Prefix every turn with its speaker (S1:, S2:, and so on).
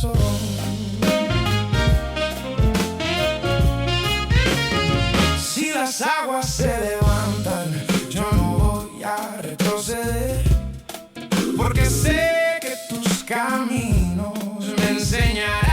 S1: corazón. Si las aguas se levantan, yo no voy a retroceder, porque sé que tus caminos me enseñarán